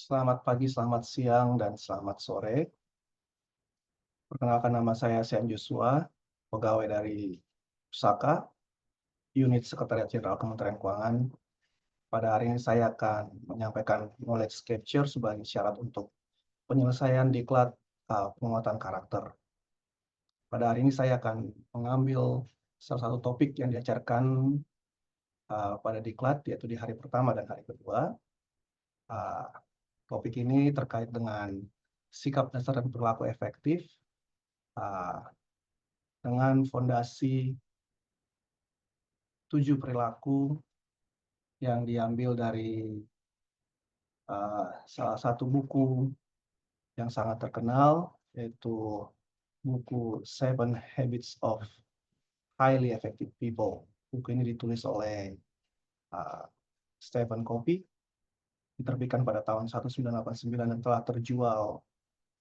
Selamat pagi, selamat siang, dan selamat sore. Perkenalkan nama saya Sean Joshua, pegawai dari Pusaka, Unit Sekretariat Jenderal Kementerian Keuangan. Pada hari ini saya akan menyampaikan knowledge capture sebagai syarat untuk penyelesaian diklat penguatan karakter. Pada hari ini saya akan mengambil salah satu topik yang diajarkan pada diklat, yaitu di hari pertama dan hari kedua. Uh, Topik ini terkait dengan sikap dasar dan perilaku efektif uh, dengan fondasi 7 perilaku yang diambil dari salah satu buku yang sangat terkenal, yaitu buku Seven Habits of Highly Effective People. Buku ini ditulis oleh uh, Stephen Covey, diterbitkan pada tahun 1989 dan telah terjual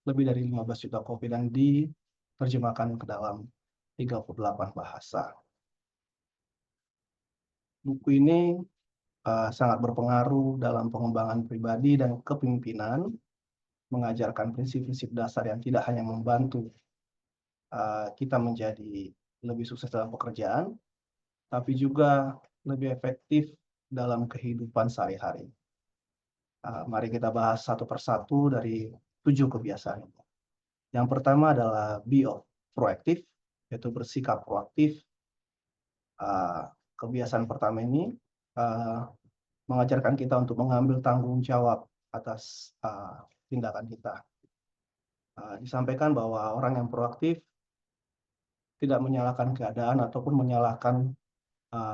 lebih dari 15 juta kopi dan diterjemahkan ke dalam 38 bahasa. Buku ini sangat berpengaruh dalam pengembangan pribadi dan kepemimpinan, mengajarkan prinsip-prinsip dasar yang tidak hanya membantu kita menjadi lebih sukses dalam pekerjaan, tapi juga lebih efektif dalam kehidupan sehari-hari. Mari kita bahas satu persatu dari 7 kebiasaan ini. Yang pertama adalah be proaktif, yaitu bersikap proaktif. Kebiasaan pertama ini mengajarkan kita untuk mengambil tanggung jawab atas tindakan kita. Disampaikan bahwa orang yang proaktif tidak menyalahkan keadaan ataupun menyalahkan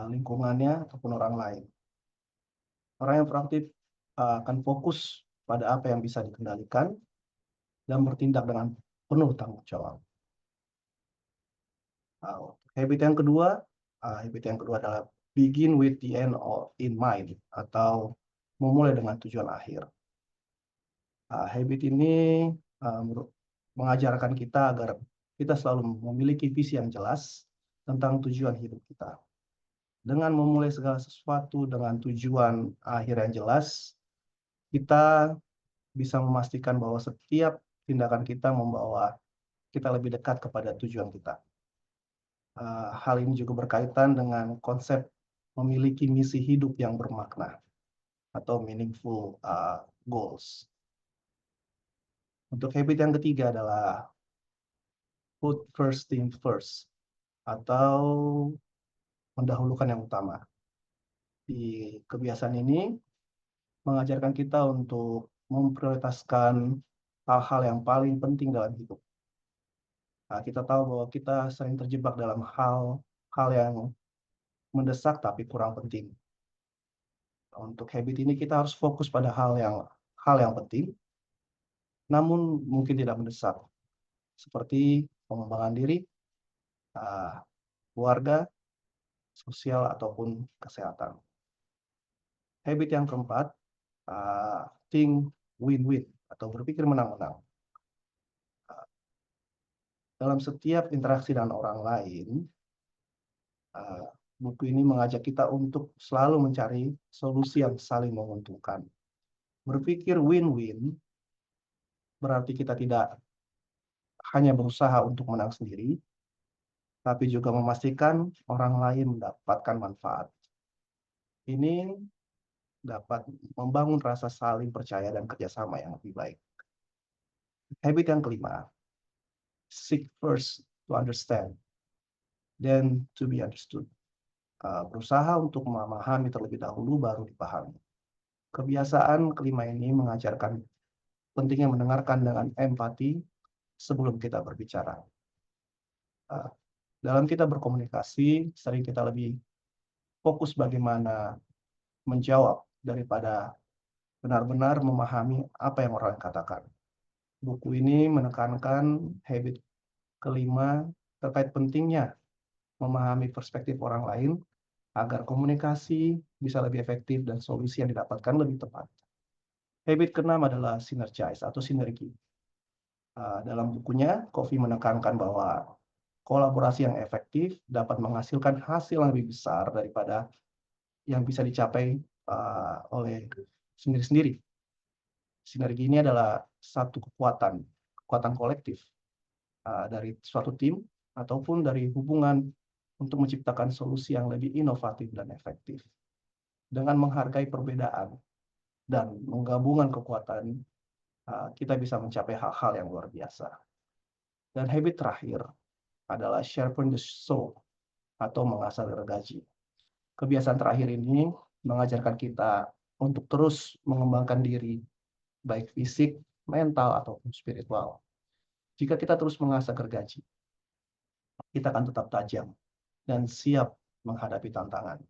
lingkungannya ataupun orang lain. Orang yang proaktif akan fokus pada apa yang bisa dikendalikan dan bertindak dengan penuh tanggung jawab. Habit yang kedua adalah begin with the end in mind, atau memulai dengan tujuan akhir. Habit ini mengajarkan kita agar kita selalu memiliki visi yang jelas tentang tujuan hidup kita. Dengan memulai segala sesuatu dengan tujuan akhir yang jelas, kita bisa memastikan bahwa setiap tindakan kita membawa kita lebih dekat kepada tujuan kita. Hal ini juga berkaitan dengan konsep memiliki misi hidup yang bermakna atau meaningful goals. Untuk habit yang ketiga adalah put first thing first, atau mendahulukan yang utama. Di kebiasaan ini mengajarkan kita untuk memprioritaskan hal-hal yang paling penting dalam hidup. Kita tahu bahwa kita sering terjebak dalam hal yang mendesak tapi kurang penting. Untuk habit ini kita harus fokus pada hal yang penting, namun mungkin tidak mendesak, seperti pengembangan diri, keluarga, sosial, ataupun kesehatan. Habit yang keempat, think win-win atau berpikir menang-menang. Dalam setiap interaksi dengan orang lain, buku ini mengajak kita untuk selalu mencari solusi yang saling menguntungkan. Berpikir win-win berarti kita tidak hanya berusaha untuk menang sendiri, tapi juga memastikan orang lain mendapatkan manfaat. Ini dapat membangun rasa saling percaya dan kerjasama yang lebih baik. Habit yang kelima, seek first to understand, then to be understood. Berusaha untuk memahami terlebih dahulu, baru dipahami. Kebiasaan kelima ini mengajarkan pentingnya mendengarkan dengan empati sebelum kita berbicara. Dalam kita berkomunikasi, sering kita lebih fokus bagaimana menjawab daripada benar-benar memahami apa yang orang katakan. Buku ini menekankan habit kelima terkait pentingnya memahami perspektif orang lain agar komunikasi bisa lebih efektif dan solusi yang didapatkan lebih tepat. Habit keenam adalah synergize atau sinergi. Dalam bukunya, Covey menekankan bahwa kolaborasi yang efektif dapat menghasilkan hasil yang lebih besar daripada yang bisa dicapai oleh sendiri-sendiri. Sinergi ini adalah satu kekuatan kolektif dari suatu tim ataupun dari hubungan untuk menciptakan solusi yang lebih inovatif dan efektif. Dengan menghargai perbedaan dan menggabungkan kekuatan, kita bisa mencapai hal-hal yang luar biasa. Dan habit terakhir adalah sharpen the soul atau mengasah gergaji. Kebiasaan terakhir ini mengajarkan kita untuk terus mengembangkan diri, baik fisik, mental, ataupun spiritual. Jika kita terus mengasah gergaji, kita akan tetap tajam dan siap menghadapi tantangan.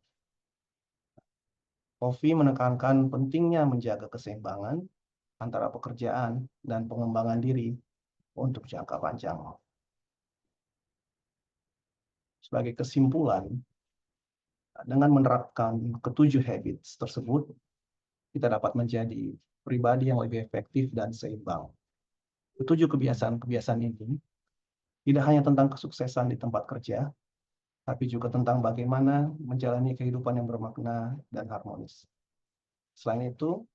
Kofi menekankan pentingnya menjaga keseimbangan antara pekerjaan dan pengembangan diri untuk jangka panjang. Sebagai kesimpulan, dengan menerapkan ketujuh habits tersebut, kita dapat menjadi pribadi yang lebih efektif dan seimbang. Ketujuh kebiasaan-kebiasaan ini tidak hanya tentang kesuksesan di tempat kerja, tapi juga tentang bagaimana menjalani kehidupan yang bermakna dan harmonis. Selain itu,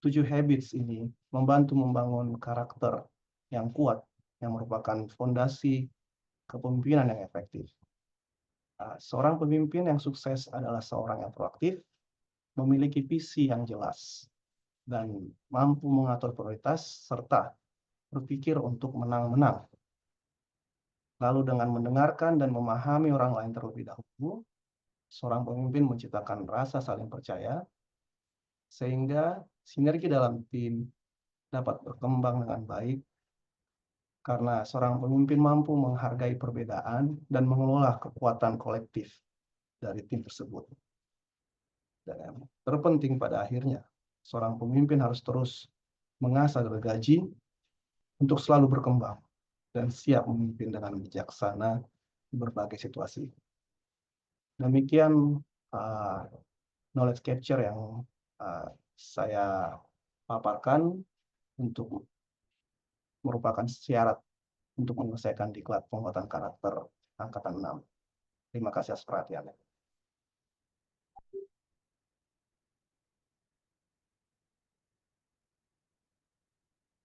7 habits ini membantu membangun karakter yang kuat, yang merupakan fondasi kepemimpinan yang efektif. Seorang pemimpin yang sukses adalah seorang yang proaktif, memiliki visi yang jelas, dan mampu mengatur prioritas serta berpikir untuk menang-menang. Lalu dengan mendengarkan dan memahami orang lain terlebih dahulu, seorang pemimpin menciptakan rasa saling percaya, sehingga sinergi dalam tim dapat berkembang dengan baik, karena seorang pemimpin mampu menghargai perbedaan dan mengelola kekuatan kolektif dari tim tersebut. Dan yang terpenting pada akhirnya, seorang pemimpin harus terus mengasah gergaji untuk selalu berkembang dan siap memimpin dengan bijaksana di berbagai situasi. Demikian knowledge capture yang saya paparkan untuk merupakan syarat untuk menyelesaikan diklat penguatan karakter angkatan 6. Terima kasih atas perhatiannya.